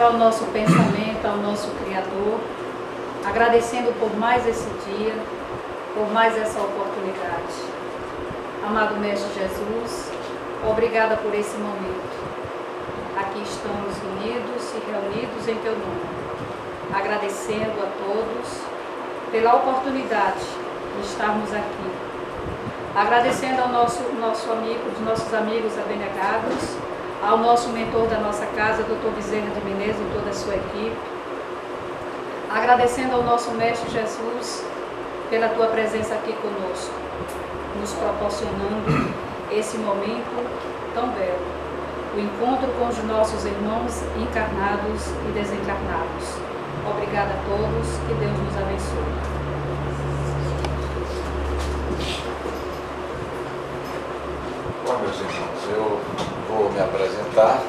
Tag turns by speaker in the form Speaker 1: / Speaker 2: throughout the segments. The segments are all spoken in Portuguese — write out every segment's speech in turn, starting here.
Speaker 1: ao nosso pensamento, ao nosso Criador, agradecendo por mais esse dia, por mais essa oportunidade. Amado Mestre Jesus, obrigada por esse momento. Aqui estamos unidos e reunidos em Teu nome, agradecendo a todos pela oportunidade de estarmos aqui, agradecendo ao nosso amigo, os nossos amigos abnegados, ao nosso mentor da nossa casa, Dr. Bezerra de Menezes e toda a sua equipe, agradecendo ao nosso Mestre Jesus pela Tua presença aqui conosco, nos proporcionando esse momento tão belo, o encontro com os nossos irmãos encarnados e desencarnados. Obrigada a todos, que Deus nos abençoe.
Speaker 2: Bom, meus irmãos, eu vou me apresentar.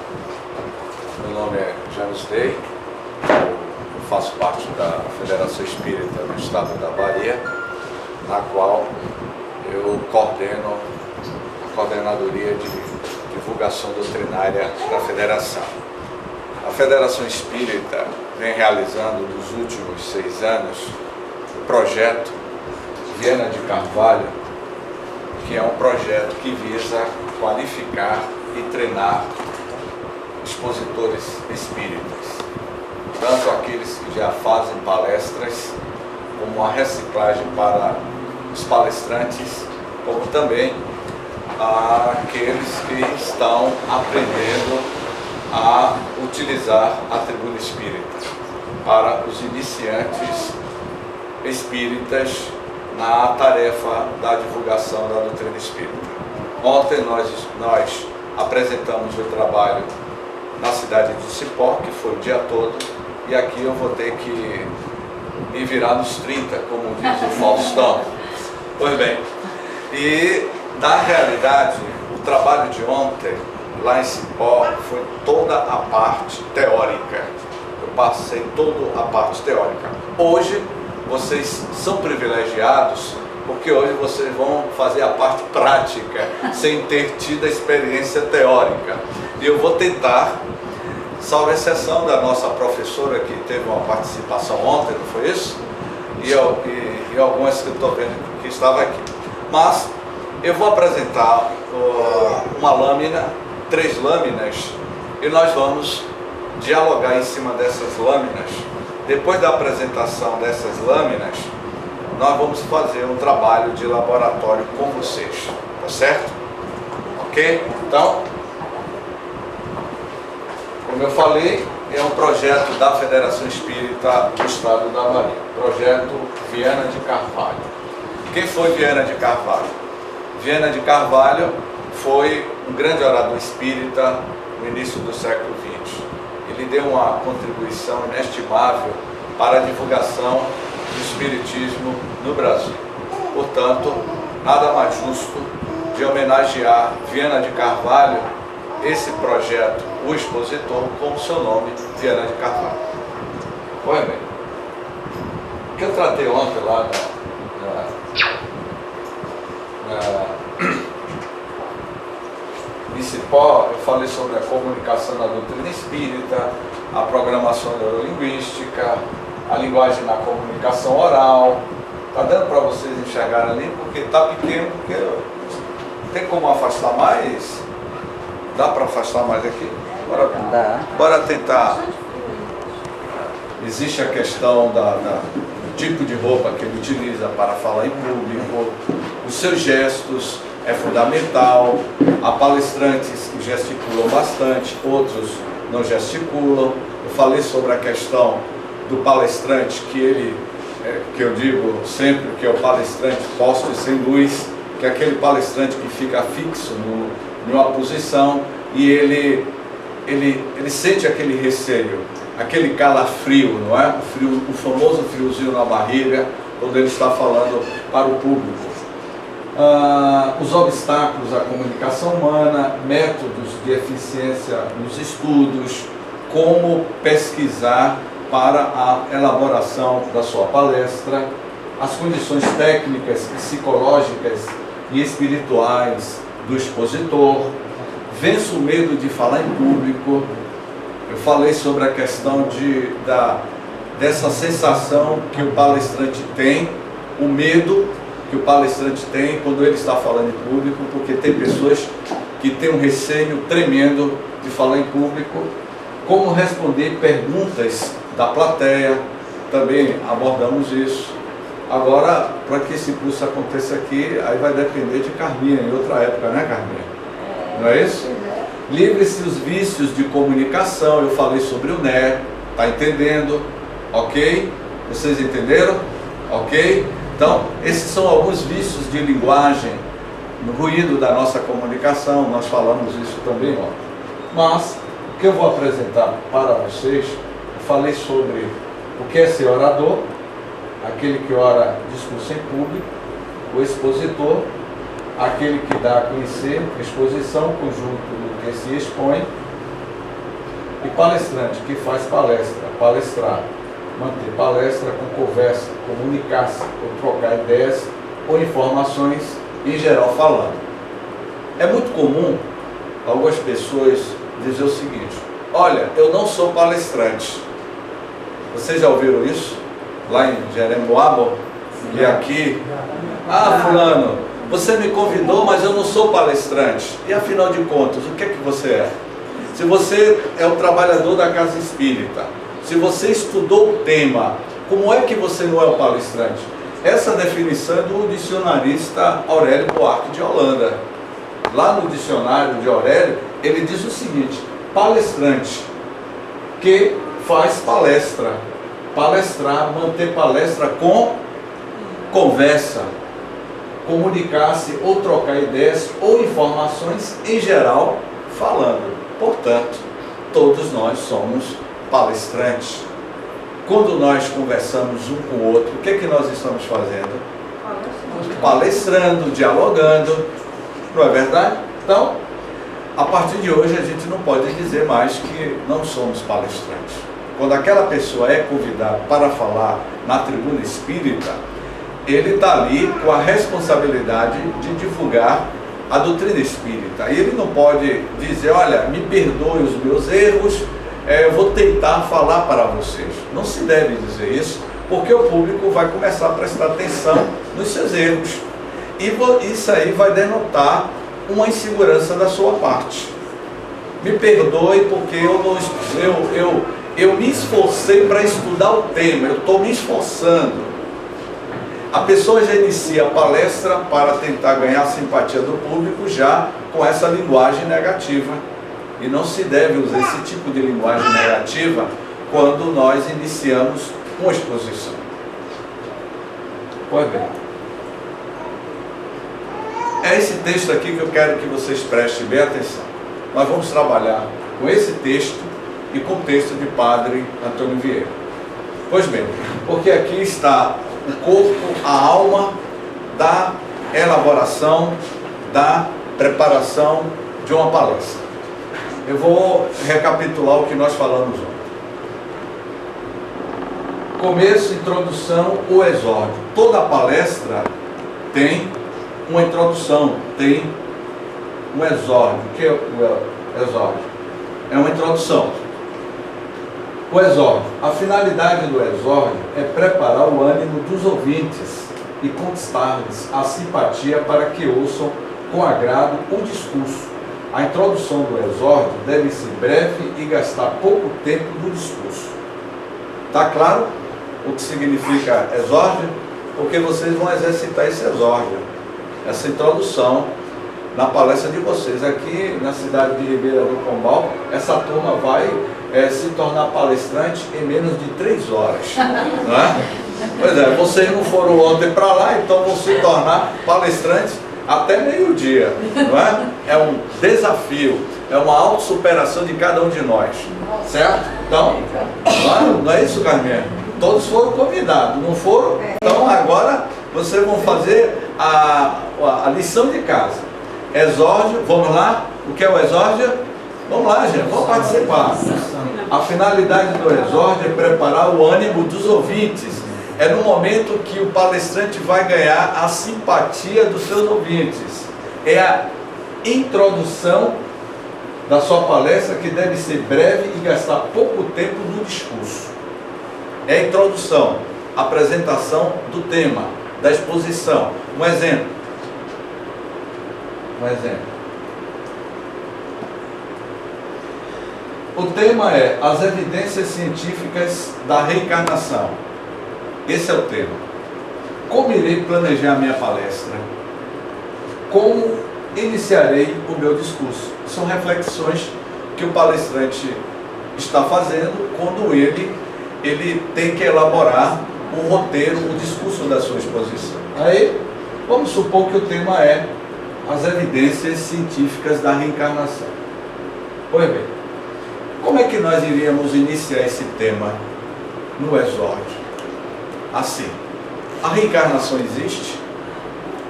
Speaker 2: Meu nome é Janus Day, eu faço parte da Federação Espírita do Estado da Bahia, na qual eu coordeno a coordenadoria de divulgação doutrinária da Federação. A Federação Espírita vem realizando nos últimos 6 anos o projeto Viana de Carvalho, que é um projeto que visa qualificar e treinar expositores espíritas, tanto aqueles que já fazem palestras, como a reciclagem para os palestrantes, como também aqueles que estão aprendendo a utilizar a tribuna espírita para os iniciantes espíritas na tarefa da divulgação da doutrina espírita. Ontem nós apresentamos o trabalho na cidade de Cipó, que foi o dia todo, e aqui eu vou ter que me virar nos 30, como diz o Faustão. Pois bem, e na realidade, o trabalho de ontem, lá em Cipó, foi toda a parte teórica. Eu passei toda a parte teórica. Hoje, vocês são privilegiados, porque hoje vocês vão fazer a parte prática, sem ter tido a experiência teórica. E eu vou tentar, salvo exceção da nossa professora, que teve uma participação ontem, não foi isso? E algumas que eu estou vendo que estava aqui. Mas eu vou apresentar uma lâmina, 3 lâminas, e nós vamos dialogar em cima dessas lâminas. Depois da apresentação dessas lâminas, nós vamos fazer um trabalho de laboratório com vocês, tá certo? Ok? Então, como eu falei, é um projeto da Federação Espírita do Estado da Bahia, projeto Viana de Carvalho. Quem foi Viana de Carvalho? Viana de Carvalho foi um grande orador espírita no início do século XX. Ele deu uma contribuição inestimável para a divulgação do espiritismo no Brasil. Portanto, nada mais justo de homenagear Viana de Carvalho, esse projeto, o expositor, com o seu nome, Viana de Carvalho. Pois bem, o que eu tratei ontem lá em Cipó, eu falei sobre a comunicação na doutrina espírita, a programação neurolinguística, a linguagem na comunicação oral. Está dando para vocês enxergarem ali, porque está pequeno, porque tem como afastar mais? Dá para afastar mais aqui? Bora tentar. Existe a questão do tipo de roupa que ele utiliza para falar em público, os seus gestos é fundamental. Há palestrantes que gesticulam bastante, outros não gesticulam. Eu falei sobre a questão do palestrante, que eu digo sempre que é o palestrante poste sem luz, que é aquele palestrante que fica fixo numa posição e ele sente aquele receio, aquele calafrio, não é? O famoso friozinho na barriga, quando ele está falando para o público. Os obstáculos à comunicação humana, métodos de eficiência nos estudos, como pesquisar para a elaboração da sua palestra, as condições técnicas, psicológicas e espirituais do expositor, vença o medo de falar em público, Eu falei sobre a questão dessa sensação que o palestrante tem, o medo que o palestrante tem quando ele está falando em público, porque tem pessoas que têm um receio tremendo de falar em público. Como responder perguntas da plateia, também abordamos isso. Agora, para que esse curso aconteça aqui, aí vai depender de Carminha, em outra época, né, Carminha? Não é isso? Livre-se dos vícios de comunicação, eu falei sobre o NER, tá entendendo? Ok? Vocês entenderam? Ok? Então, esses são alguns vícios de linguagem, no ruído da nossa comunicação, nós falamos isso também ontem. Mas, o que eu vou apresentar para vocês, eu falei sobre o que é ser orador, aquele que ora discurso em público, o expositor, aquele que dá a conhecer, exposição, conjunto do que se expõe, e palestrante, que faz palestra, palestrar, manter palestra com conversa, comunicar-se, ou trocar ideias ou informações, em geral falando. É muito comum algumas pessoas dizer o seguinte: olha, eu não sou palestrante. Vocês já ouviram isso? Lá em Jeremoabo e aqui. Ah, fulano, você me convidou, mas eu não sou palestrante. E afinal de contas, o que é que você é? Se você é o trabalhador da casa espírita, se você estudou o tema, como é que você não é o palestrante? Essa definição é do dicionarista Aurélio Buarque de Holanda. Lá no dicionário de Aurélio, ele diz o seguinte: palestrante, que faz palestra. Palestrar, manter palestra com conversa, comunicar-se ou trocar ideias ou informações, em geral, falando. Portanto, todos nós somos palestrantes. Quando nós conversamos um com o outro, o que é que nós estamos fazendo? Palestrando, dialogando, não é verdade? Então, a partir de hoje a gente não pode dizer mais que não somos palestrantes. Quando aquela pessoa é convidada para falar na tribuna espírita, ele está ali com a responsabilidade de divulgar a doutrina espírita. E ele não pode dizer: olha, me perdoe os meus erros, eu vou tentar falar para vocês. Não se deve dizer isso, porque o público vai começar a prestar atenção nos seus erros. E isso aí vai denotar uma insegurança da sua parte. Me perdoe porque eu me esforcei para estudar o tema, eu estou me esforçando. A pessoa já inicia a palestra para tentar ganhar a simpatia do público já com essa linguagem negativa. E não se deve usar esse tipo de linguagem negativa quando nós iniciamos uma exposição. Pois bem. É esse texto aqui que eu quero que vocês prestem bem atenção. Nós vamos trabalhar com esse texto e com o texto de Padre Antônio Vieira. Pois bem, porque aqui está o corpo, a alma da elaboração, da preparação de uma palestra. Eu vou recapitular o que nós falamos ontem. Começo, introdução, o exórdio. Toda palestra tem uma introdução, tem um exórdio. O que é o exórdio? É uma introdução. O exórdio. A finalidade do exórdio é preparar o ânimo dos ouvintes e conquistar-lhes a simpatia para que ouçam com agrado o discurso. A introdução do exórdio deve ser breve e gastar pouco tempo no discurso. Está claro o que significa exórdio? Porque vocês vão exercitar esse exórdio, essa introdução na palestra de vocês. Aqui na cidade de Ribeira do Pombal, essa turma vai se tornar palestrante em menos de 3 horas. Não é? Pois é, vocês não foram ontem para lá, então vão se tornar palestrantes até meio-dia, não é? É um desafio, é uma autossuperação de cada um de nós, certo? Então, não é isso, Carminha? Todos foram convidados, não foram? Então agora vocês vão fazer a lição de casa. Exórdio, vamos lá? O que é o exórdio? Vamos lá, gente, vamos participar. A finalidade do exórdio é preparar o ânimo dos ouvintes. É no momento que o palestrante vai ganhar a simpatia dos seus ouvintes. É a introdução da sua palestra que deve ser breve e gastar pouco tempo no discurso. É a introdução, apresentação do tema, da exposição. Um exemplo. O tema é as evidências científicas da reencarnação. Esse é o tema. Como irei planejar minha palestra? Como iniciarei o meu discurso? São reflexões que o palestrante está fazendo quando ele tem que elaborar o roteiro, o discurso da sua exposição. Aí, vamos supor que o tema é as evidências científicas da reencarnação. Pois bem, como é que nós iríamos iniciar esse tema no exórdio? Assim, a reencarnação existe?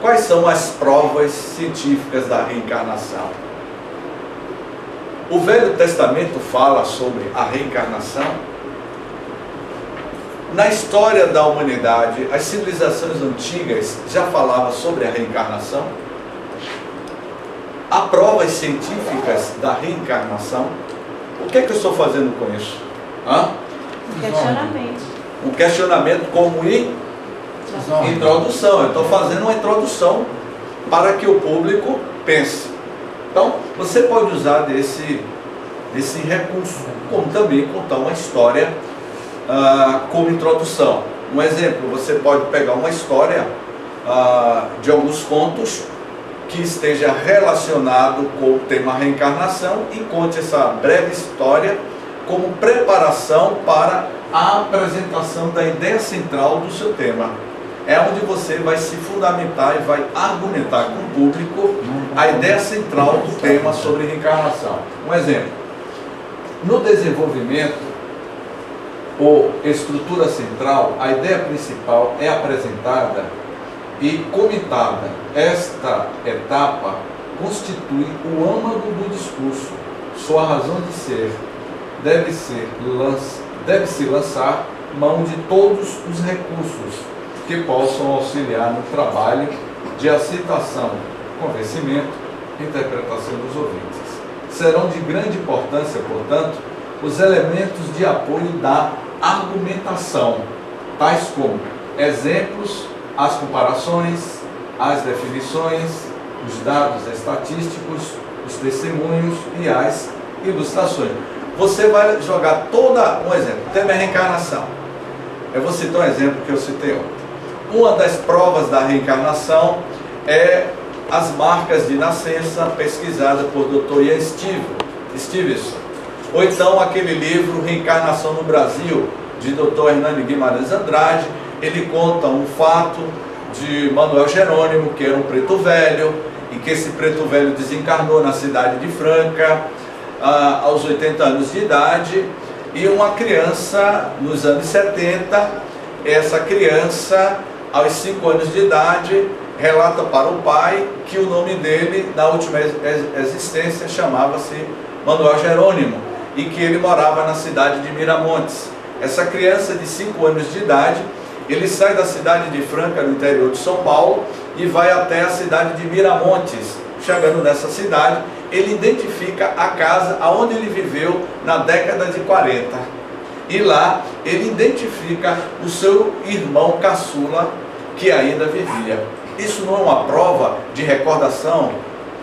Speaker 2: Quais são as provas científicas da reencarnação? O Velho Testamento fala sobre a reencarnação. Na história da humanidade, as civilizações antigas já falavam sobre a reencarnação. Há provas científicas da reencarnação. O que é que eu estou fazendo com isso?
Speaker 1: Um questionamento.
Speaker 2: Um questionamento como introdução. Eu estou fazendo uma introdução para que o público pense. Então, você pode usar desse recurso, como também contar uma história como introdução. Um exemplo, você pode pegar uma história de alguns contos que esteja relacionado com o tema reencarnação e conte essa breve história como preparação para a apresentação da ideia central do seu tema. É onde você vai se fundamentar e vai argumentar com o público a ideia central do tema sobre reencarnação. Um exemplo, no desenvolvimento ou estrutura central, a ideia principal é apresentada e comentada. Esta etapa constitui o âmago do discurso. Sua razão de ser deve-se lançar mão de todos os recursos que possam auxiliar no trabalho de aceitação, convencimento e interpretação dos ouvintes. Serão de grande importância, portanto, os elementos de apoio da argumentação, tais como exemplos, as comparações, as definições, os dados estatísticos, os testemunhos e as ilustrações. Você vai jogar um exemplo. O tema é reencarnação. Eu vou citar um exemplo que eu citei ontem. Uma das provas da reencarnação é as marcas de nascença, pesquisada por Dr. Ian Stevenson. Ou então aquele livro Reencarnação no Brasil, de Dr. Hernani Guimarães Andrade. Ele conta um fato de Manuel Jerônimo, que era um preto velho, e que esse preto velho desencarnou na cidade de Franca, aos 80 anos de idade, e uma criança, nos anos 70, essa criança, aos 5 anos de idade, relata para o pai que o nome dele, na última existência, chamava-se Manuel Jerônimo, e que ele morava na cidade de Miramontes. Essa criança de 5 anos de idade, ele sai da cidade de Franca, no interior de São Paulo, e vai até a cidade de Miramontes. Chegando nessa cidade, ele identifica a casa onde ele viveu na década de 40. E lá ele identifica o seu irmão caçula, que ainda vivia. Isso não é uma prova de recordação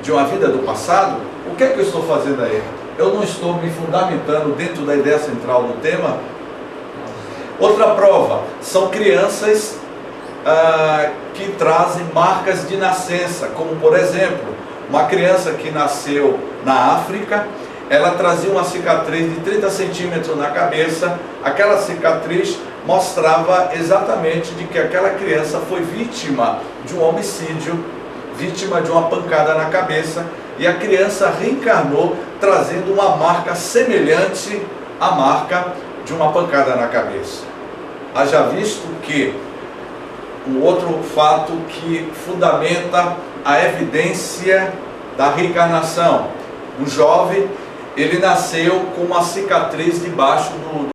Speaker 2: de uma vida do passado? O que é que eu estou fazendo aí? Eu não estou me fundamentando dentro da ideia central do tema? Outra prova são crianças que trazem marcas de nascença, como por exemplo, uma criança que nasceu na África, ela trazia uma cicatriz de 30 centímetros na cabeça. Aquela cicatriz mostrava exatamente de que aquela criança foi vítima de um homicídio, vítima de uma pancada na cabeça, e a criança reencarnou trazendo uma marca semelhante à marca de uma pancada na cabeça. Haja visto que um outro fato que fundamenta a evidência da reencarnação. Um jovem, ele nasceu com uma cicatriz debaixo do